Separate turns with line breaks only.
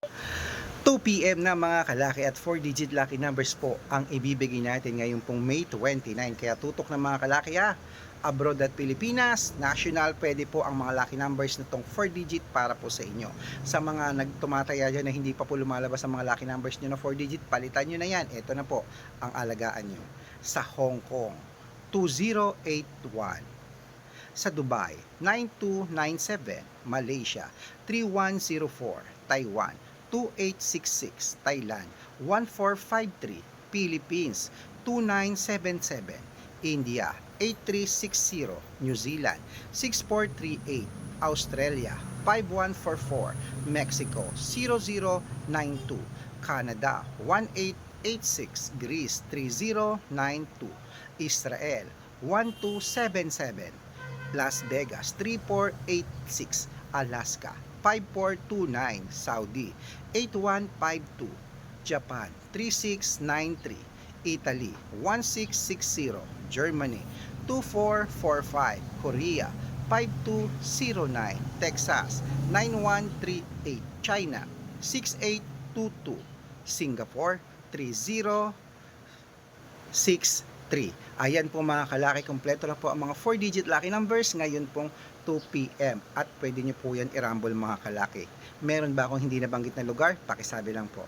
2 PM na mga kalaki at 4-digit lucky numbers po ang ibibigay natin ngayon pong May 29. Kaya tutok na mga kalaki ha. Abroad at Pilipinas, national, pwede po ang mga lucky numbers na tong 4-digit para po sa inyo. Sa mga nagtumataya dyan na hindi pa po lumalabas ang mga lucky numbers nyo na 4-digit, palitan nyo na yan. Ito na po ang alagaan nyo. Sa Hong Kong, 2081. Sa Dubai, 9297, Malaysia, 3104, Taiwan, 2866, Thailand, 1453, Philippines, 2977, India, 8360, New Zealand, 6438, Australia, 5144, Mexico, 0092, Canada, 1886, Greece, 3092, Israel, 1277, Las Vegas 3486, Alaska 5429, Saudi 8152, Japan 3693, Italy 1660, Germany 2445, Korea 5209, Texas 9138, China 6822, Singapore 3063. Ayan po mga kalaki, kompleto na po ang mga 4-digit lucky numbers ngayon pong 2 PM at pwede nyo po yan i-rumble mga kalaki. Meron ba akong hindi nabanggit na lugar? Pakisabi lang po.